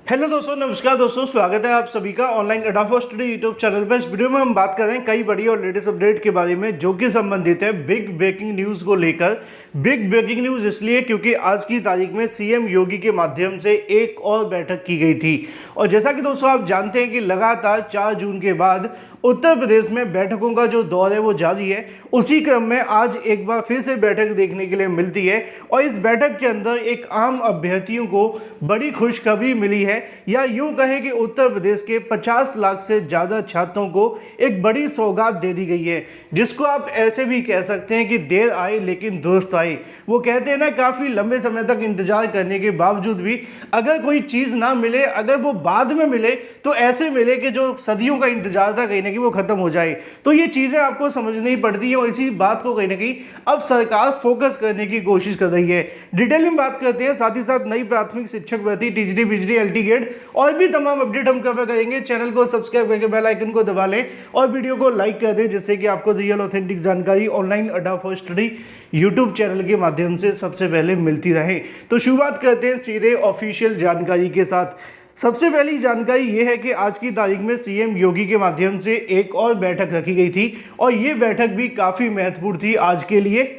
Hello दोस्तों, नमस्कार दोस्तों, स्वागत है आप सभी का ऑनलाइन अड्डा फॉर स्टडी यूट्यूब चैनल पर। इस वीडियो में हम बात कर रहे हैं कई बड़ी और लेटेस्ट अपडेट के बारे में जो कि संबंधित है बिग ब्रेकिंग न्यूज़ को लेकर। बिग ब्रेकिंग न्यूज़ इसलिए क्योंकि आज की तारीख में सीएम योगी के माध्यम से एक और बैठक की गई थी। और जैसा कि दोस्तों आप जानते हैं कि लगातार 4 जून के बाद उत्तर प्रदेश में बैठकों का जो दौर है वो जारी है। उसी क्रम में आज एक बार फिर से बैठक देखने के लिए मिलती है और इस बैठक के अंदर एक आम अभ्यर्थियों को बड़ी खुशखबरी मिली है, या यूं कहें कि उत्तर प्रदेश के 50 लाख से ज़्यादा छात्रों को एक बड़ी सौगात दे दी गई है, जिसको आप ऐसे भी कह सकते हैं कि देर आए लेकिन दुरुस्त आए। वो कहते हैं ना, काफ़ी लंबे समय तक इंतजार करने के बावजूद भी अगर कोई चीज़ ना मिले, अगर वो बाद में मिले तो ऐसे मिले कि जो सदियों का इंतजार था कहीं ना कहीं वो खत्म हो जाए। तो ये चीज़ें आपको समझनी पड़ती है और इसी बात को कहीं ना कहीं अब सरकार फोकस करने की कोशिश कर रही है। डिटेल में बात करते हैं, साथ ही साथ नई प्राथमिक शिक्षक भर्ती, टीजीटी, पीजीटी, एलटी गेट और भी तमाम अपडेट हम कवर करेंगे। चैनल को सब्सक्राइब करके बेल आइकन को दबा लें और वीडियो को लाइक कर दें, जिससे कि आपको रियल ऑथेंटिक जानकारी ऑनलाइन अड्डा फॉर स्टडी यूट्यूब चैनल के माध्यम से सबसे पहले मिलती रहे। तो शुरुआत करते हैं सीधे ऑफिशियल जानकारी के साथ। सबसे पहली जानकारी ये है कि आज की तारीख में सीएम योगी के माध्यम से एक और बैठक रखी गई थी और ये बैठक भी काफ़ी महत्वपूर्ण थी आज के लिए,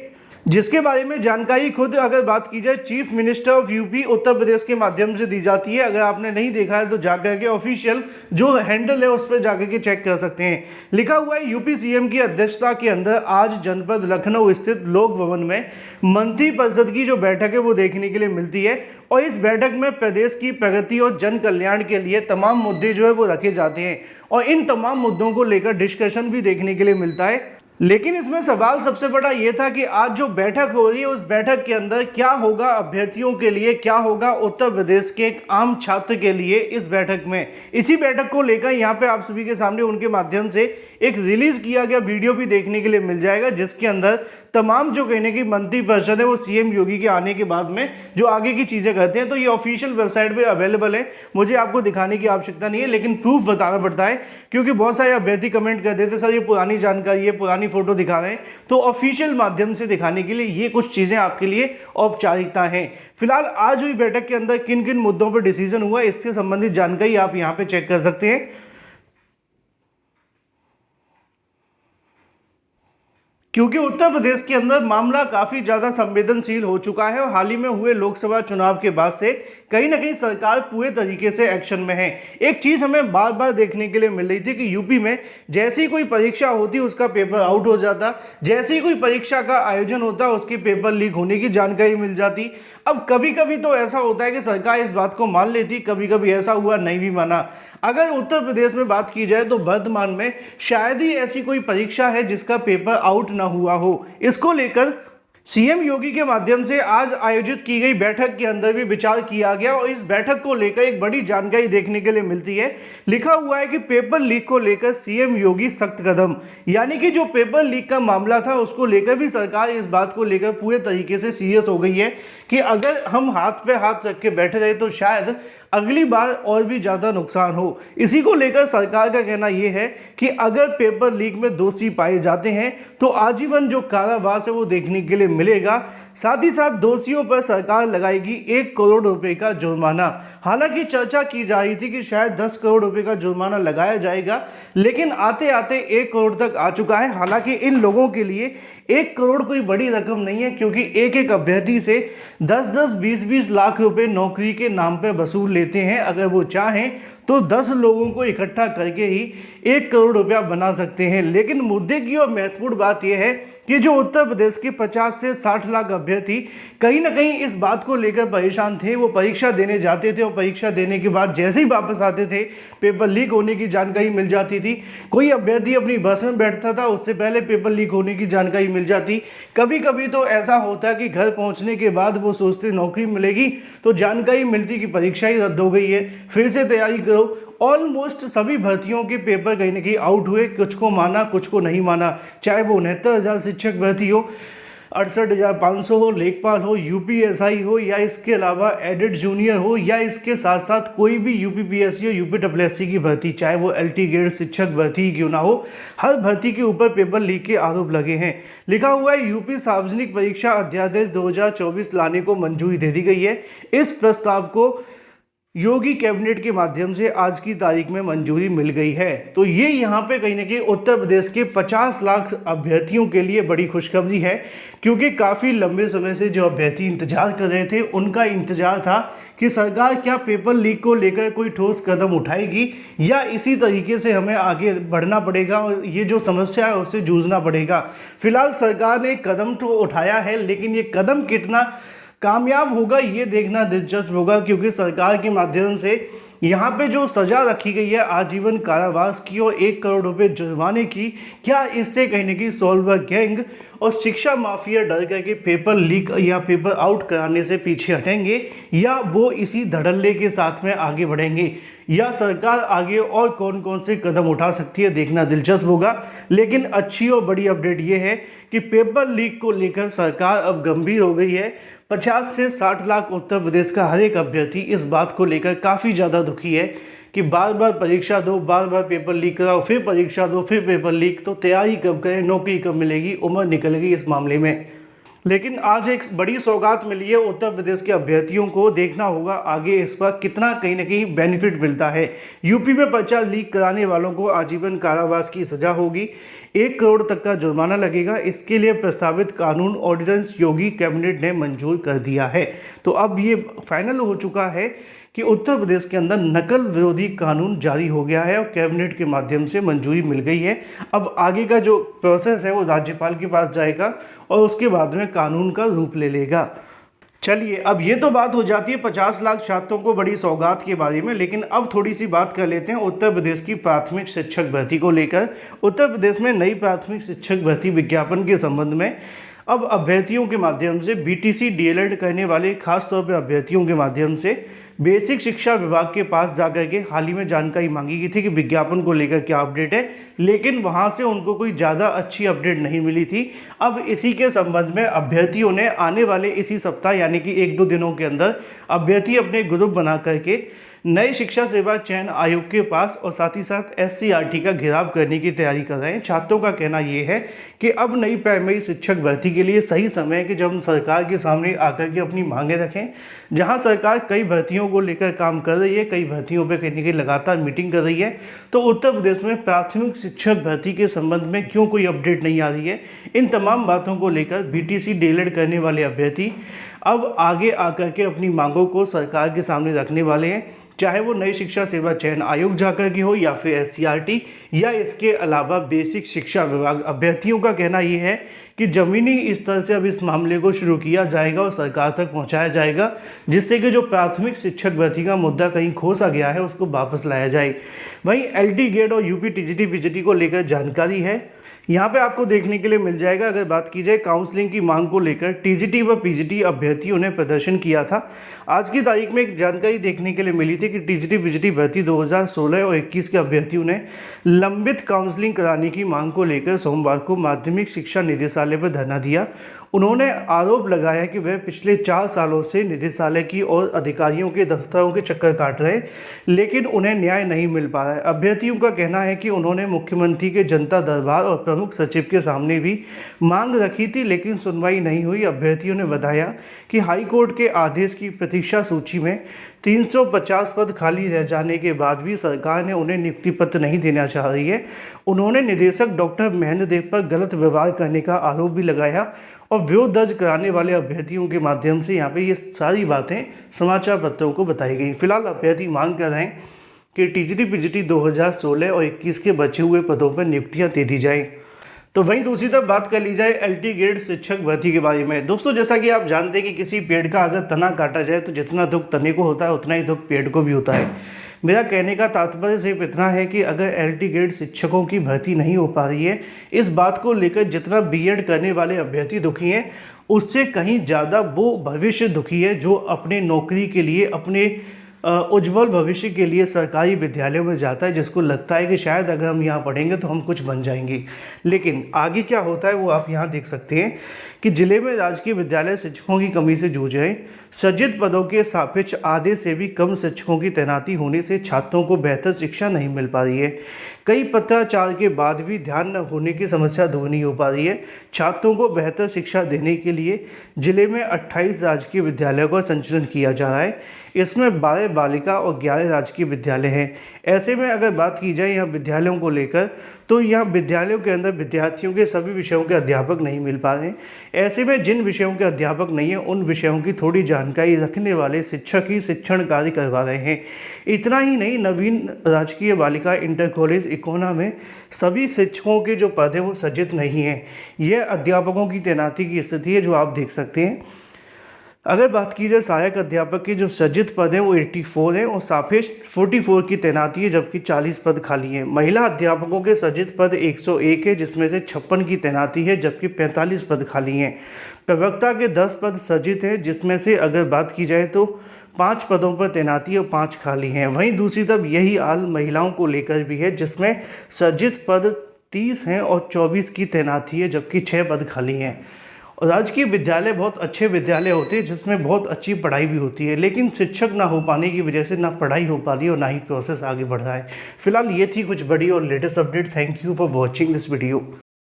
जिसके बारे में जानकारी खुद अगर बात की जाए chief minister of UP Uttar Pradesh के माध्यम से दी जाती है। अगर आपने नहीं देखा है तो जाकर के ऑफिशियल जो हैंडल है उस पर जाकर के चेक कर सकते हैं। लिखा हुआ है, यूपी सीएम की अध्यक्षता के अंदर आज जनपद लखनऊ स्थित लोक भवन में मंत्रिपरिषद की जो बैठक है वो देखने के लिए मिलती है और इस बैठक में प्रदेश की प्रगति और जन कल्याण के लिए तमाम मुद्दे जो है वो रखे जाते हैं और इन तमाम मुद्दों को लेकर डिस्कशन भी देखने के लिए मिलता है। लेकिन इसमें सवाल सबसे बड़ा ये था कि आज जो बैठक हो रही है उस बैठक के अंदर क्या होगा अभ्यर्थियों के लिए, क्या होगा उत्तर प्रदेश के एक आम छात्र के लिए इस बैठक में। इसी बैठक को लेकर यहाँ पे आप सभी के सामने उनके माध्यम से एक रिलीज किया गया वीडियो भी देखने के लिए मिल जाएगा, जिसके अंदर तमाम जो कहने की मंत्रिपरिषद है वो सीएम योगी के आने के बाद में जो आगे की चीज़ें करते हैं। तो ये ऑफिशियल वेबसाइट पे अवेलेबल है, मुझे आपको दिखाने की आवश्यकता नहीं है, लेकिन प्रूफ बताना पड़ता है क्योंकि बहुत सारे अभ्यर्थी कमेंट कर देते सर ये पुरानी जानकारी है, पुरानी फोटो दिखा रहे हैं। तो ऑफिशियल माध्यम से दिखाने के लिए ये कुछ चीज़ें आपके लिए औपचारिकता हैं। फिलहाल आज हुई बैठक के अंदर किन किन मुद्दों पर डिसीजन हुआ इससे संबंधित जानकारी आप यहाँ पे चेक कर सकते हैं। क्योंकि उत्तर प्रदेश के अंदर मामला काफ़ी ज़्यादा संवेदनशील हो चुका है और हाल ही में हुए लोकसभा चुनाव के बाद से कहीं ना कहीं सरकार पूरे तरीके से एक्शन में है। एक चीज़ हमें बार बार देखने के लिए मिल रही थी कि यूपी में जैसे ही कोई परीक्षा होती उसका पेपर आउट हो जाता, जैसे ही कोई परीक्षा का आयोजन होता उसकी पेपर लीक होने की जानकारी मिल जाती। अब कभी कभी तो ऐसा होता है कि सरकार इस बात को मान लेती, कभी कभी ऐसा हुआ नहीं भी माना। अगर उत्तर प्रदेश में बात की जाए तो वर्तमान में शायद ही ऐसी कोई परीक्षा है जिसका पेपर आउट ना हुआ हो। इसको लेकर सीएम योगी के माध्यम से आज आयोजित की गई बैठक के अंदर भी विचार किया गया और इस बैठक को लेकर एक बड़ी जानकारी देखने के लिए मिलती है। लिखा हुआ है कि पेपर लीक को लेकर सीएम योगी सख्त कदम, यानी कि जो पेपर लीक का मामला था उसको लेकर भी सरकार इस बात को लेकर पूरे तरीके से सीरियस हो गई है कि अगर हम हाथ पे हाथ रख के बैठे रहे तो शायद अगली बार और भी ज़्यादा नुकसान हो। इसी को लेकर सरकार का कहना यह है कि अगर पेपर लीक में दोषी पाए जाते हैं तो आजीवन जो कारावास है वो देखने के लिए मिलेगा। साथ ही साथ दोषियों पर सरकार लगाएगी 1 करोड़ रुपए का जुर्माना। हालांकि चर्चा की जा रही थी कि शायद 10 करोड़ रुपए का जुर्माना लगाया जाएगा, लेकिन आते आते 1 करोड़ तक आ चुका है। हालांकि इन लोगों के लिए 1 करोड़ कोई बड़ी रकम नहीं है, क्योंकि एक एक अभ्यर्थी से 10-10, 20-20 लाख रुपए नौकरी के नाम पर वसूल लेते हैं। अगर वो चाहें तो 10 लोगों को इकट्ठा करके ही 1 करोड़ रुपया बना सकते हैं। लेकिन मुद्दे की और महत्वपूर्ण बात यह है कि जो उत्तर प्रदेश के 50 से 60 लाख अभ्यर्थी कहीं ना कहीं इस बात को लेकर परेशान थे। वो परीक्षा देने जाते थे और परीक्षा देने के बाद जैसे ही वापस आते थे पेपर लीक होने की जानकारी मिल जाती थी। कोई अभ्यर्थी अपनी बस में बैठता था, उससे पहले पेपर लीक होने की जानकारी मिल जाती। कभी कभी तो ऐसा होता कि घर पहुंचने के बाद वो सोचते नौकरी मिलेगी, तो जानकारी मिलती कि परीक्षा ही रद्द हो गई है, फिर से तैयारी करो। ऑलमोस्ट सभी भर्तियों के पेपर कहीं ना कहीं आउट हुए, कुछ को माना कुछ को नहीं माना। चाहे वो 69,000 शिक्षक भर्ती हो, 68,500 हो, लेखपाल हो, यूपीएसआई हो, या इसके अलावा एडेड जूनियर हो, या इसके साथ साथ कोई भी यूपीपीएससी हो, यूपीडब्ल्यूएससी की भर्ती, चाहे वो एलटी ग्रेड शिक्षक भर्ती क्यों ना हो, हर भर्ती के ऊपर पेपर लीक के आरोप लगे हैं। लिखा हुआ है यूपी सार्वजनिक परीक्षा अध्यादेश 2024 लाने को मंजूरी दे दी गई है। इस प्रस्ताव को योगी कैबिनेट के माध्यम से आज की तारीख में मंजूरी मिल गई है। तो ये यहाँ पे कहीं ना कहीं उत्तर प्रदेश के 50 लाख अभ्यर्थियों के लिए बड़ी खुशखबरी है, क्योंकि काफ़ी लंबे समय से जो अभ्यर्थी इंतजार कर रहे थे उनका इंतजार था कि सरकार क्या पेपर लीक को लेकर कोई ठोस कदम उठाएगी या इसी तरीके से हमें आगे बढ़ना पड़ेगा और ये जो समस्या है उससे जूझना पड़ेगा। फिलहाल सरकार ने कदम तो उठाया है, लेकिन ये कदम कितना कामयाब होगा ये देखना दिलचस्प होगा, क्योंकि सरकार के माध्यम से यहाँ पे जो सज़ा रखी गई है आजीवन कारावास की और 1 करोड़ रुपए जुर्माने की, क्या इससे कहीं ना कहीं सॉल्वर गैंग और शिक्षा माफिया डर करके पेपर लीक या पेपर आउट कराने से पीछे हटेंगे या वो इसी धड़ल्ले के साथ में आगे बढ़ेंगे, या सरकार आगे और कौन कौन से कदम उठा सकती है देखना दिलचस्प होगा। लेकिन अच्छी और बड़ी अपडेट ये है कि पेपर लीक को लेकर सरकार अब गंभीर हो गई है। 50 से 60 लाख उत्तर प्रदेश का हर एक अभ्यर्थी इस बात को लेकर काफ़ी ज़्यादा दुखी है कि बार बार परीक्षा दो, बार बार पेपर लीक कराओ, फिर परीक्षा दो, फिर पेपर लीक, तो तैयारी कब करें, नौकरी कब मिलेगी, उम्र निकल गई इस मामले में। लेकिन आज एक बड़ी सौगात मिली है उत्तर प्रदेश के अभ्यर्थियों को, देखना होगा आगे इस पर कितना कहीं ना कहीं बेनिफिट मिलता है। यूपी में पर्चा लीक कराने वालों को आजीवन कारावास की सजा होगी, 1 करोड़ तक का जुर्माना लगेगा। इसके लिए प्रस्तावित कानून ऑर्डिनेंस योगी कैबिनेट ने मंजूर कर दिया है। तो अब ये फाइनल हो चुका है कि उत्तर प्रदेश के अंदर नकल विरोधी कानून जारी हो गया है और कैबिनेट के माध्यम से मंजूरी मिल गई है। अब आगे का जो प्रोसेस है वो राज्यपाल के पास जाएगा और उसके बाद में कानून का रूप ले लेगा। चलिए, अब ये तो बात हो जाती है 50 लाख छात्रों को बड़ी सौगात के बारे में, लेकिन अब थोड़ी सी बात कर लेते हैं उत्तर प्रदेश की प्राथमिक शिक्षक भर्ती को लेकर। उत्तर प्रदेश में नई प्राथमिक शिक्षक भर्ती विज्ञापन के संबंध में अब अभ्यर्थियों के माध्यम से बीटीसी डीएलएड करने वाले खास तौर पर अभ्यर्थियों के माध्यम से बेसिक शिक्षा विभाग के पास जाकर के हाल ही में जानकारी मांगी गई थी कि विज्ञापन को लेकर क्या अपडेट है, लेकिन वहां से उनको कोई ज़्यादा अच्छी अपडेट नहीं मिली थी। अब इसी के संबंध में अभ्यर्थियों ने आने वाले इसी सप्ताह यानी कि 1-2 दिनों के अंदर अभ्यर्थी अपने ग्रुप बना करके नए शिक्षा सेवा चयन आयोग के पास और साथ ही साथ एससीईआरटी का घेराव करने की तैयारी कर रहे हैं। छात्रों का कहना ये है कि अब नई प्राइमरी शिक्षक भर्ती के लिए सही समय है कि जब हम सरकार के सामने आकर के अपनी मांगे रखें। जहां सरकार कई भर्तियों को लेकर काम कर रही है, कई भर्तियों पर कहीं ना कहीं लगातार मीटिंग कर रही है, तो उत्तर प्रदेश में प्राथमिक शिक्षक भर्ती के संबंध में क्यों कोई अपडेट नहीं आ रही है। इन तमाम बातों को लेकर बीटीसी डीएलएड करने वाले अभ्यर्थी अब आगे आकर के अपनी मांगों को सरकार के सामने रखने वाले हैं, चाहे वो नई शिक्षा सेवा चयन आयोग जाकर के हो या फिर एससीईआरटी या इसके अलावा बेसिक शिक्षा विभाग। अभ्यर्थियों का कहना ये है कि ज़मीनी स्तर से अब इस मामले को शुरू किया जाएगा और सरकार तक पहुंचाया जाएगा, जिससे कि जो प्राथमिक शिक्षक भर्ती का मुद्दा कहीं खोसा गया है उसको वापस लाया जाए। वहीं एलटी गेट और यूपी टीजीटी पीजीटी को लेकर जानकारी है, यहाँ पे आपको देखने के लिए मिल जाएगा। अगर बात की जाए काउंसलिंग की मांग को लेकर टीजीटी व पीजीटी अभ्यर्थियों ने प्रदर्शन किया था। आज की तारीख में एक जानकारी देखने के लिए मिली थी कि टीजीटी पीजीटी भर्ती 2016 और 21 के अभ्यर्थियों ने लंबित काउंसलिंग कराने की मांग को लेकर सोमवार को माध्यमिक शिक्षा निदेशालय पर धरना दिया। उन्होंने आरोप लगाया कि वह पिछले 4 सालों से निदेशालय की और अधिकारियों के दफ्तरों के चक्कर काट रहे, लेकिन उन्हें न्याय नहीं मिल पा रहा है। अभ्यर्थियों का कहना है कि उन्होंने मुख्यमंत्री के जनता दरबार और प्रमुख सचिव के सामने भी मांग रखी थी, लेकिन सुनवाई नहीं हुई। अभ्यर्थियों ने बताया कि हाईकोर्ट के आदेश की प्रतीक्षा सूची में 350 पद खाली रह जाने के बाद भी सरकार ने उन्हें नियुक्ति पत्र नहीं देना चाह रही है। उन्होंने निदेशक डॉक्टर महेंद्र देव पर गलत व्यवहार करने का आरोप भी लगाया और विरोध दर्ज कराने वाले अभ्यर्थियों के माध्यम से यहाँ पे ये सारी बातें समाचार पत्रों को बताई गई। फिलहाल अभ्यर्थी मांग कर रहे हैं कि टीजीटी पीजीटी 2016 और 21 के बचे हुए पदों पर नियुक्तियाँ दे दी जाए। तो वहीं दूसरी तरफ बात कर ली जाए एलटी ग्रेड शिक्षक भर्ती के बारे में। दोस्तों, जैसा कि आप जानते हैं कि किसी पेड़ का अगर तना काटा जाए तो जितना दुख तने को होता है उतना ही दुख पेड़ को भी होता है। मेरा कहने का तात्पर्य सिर्फ इतना है कि अगर एलटी ग्रेड शिक्षकों की भर्ती नहीं हो पा रही है, इस बात को लेकर जितना बीएड करने वाले अभ्यर्थी दुखी हैं, उससे कहीं ज़्यादा वो भविष्य दुखी है जो अपने नौकरी के लिए, अपने उज्जवल भविष्य के लिए सरकारी विद्यालयों में जाता है, जिसको लगता है कि शायद अगर हम यहाँ पढ़ेंगे तो हम कुछ बन जाएंगे। लेकिन आगे क्या होता है वो आप यहाँ देख सकते हैं कि जिले में राजकीय विद्यालय शिक्षकों की कमी से जूझ रहे। सृजित पदों के सापेक्ष आधे से भी कम शिक्षकों की तैनाती होने से छात्रों को बेहतर शिक्षा नहीं मिल पा रही है। कई पत्राचार के बाद भी ध्यान न होने की समस्या दूर नहीं हो पा रही है। छात्रों को बेहतर शिक्षा देने के लिए जिले में 28 राजकीय विद्यालयों का संचालन किया जा रहा है। इसमें 12 बालिका और 11 राजकीय विद्यालय हैं। ऐसे में अगर बात की जाए यहाँ विद्यालयों को लेकर, तो यहाँ विद्यालयों के अंदर विद्यार्थियों के सभी विषयों के अध्यापक नहीं मिल पा रहे। ऐसे में जिन विषयों के अध्यापक नहीं हैं उन विषयों की थोड़ी जानकारी रखने वाले शिक्षक ही शिक्षण कार्य करवा रहे हैं। इतना ही नहीं, नवीन राजकीय बालिका इंटर कॉलेज इकोना में सभी शिक्षकों के जो पद हैं वो सृजित नहीं हैं। यह अध्यापकों की तैनाती की स्थिति है जो आप देख सकते हैं। अगर बात की जाए सहायक अध्यापक के जो सृजित पद हैं वो 84 हैं और सापेक्ष 44 की तैनाती है, जबकि 40 पद खाली हैं। महिला अध्यापकों के सृजित पद 101 है, जिसमें से 56 की तैनाती है, जबकि 45 पद खाली हैं। प्रवक्ता के 10 पद सृजित हैं, जिसमें से अगर बात की जाए तो 5 पदों पर तैनाती और 5 खाली हैं। वहीं दूसरी तरफ यही हाल महिलाओं को लेकर भी है, जिसमें सृजित पद 30 हैं और 24 की तैनाती है, जबकि 6 पद खाली हैं। और राजकीय विद्यालय बहुत अच्छे विद्यालय होते हैं जिसमें बहुत अच्छी पढ़ाई भी होती है, लेकिन शिक्षक ना हो पाने की वजह से ना पढ़ाई हो पा रही है और ना ही प्रोसेस आगे बढ़ रहा है। फिलहाल ये थी कुछ बड़ी और latest update. Thank you for watching this video.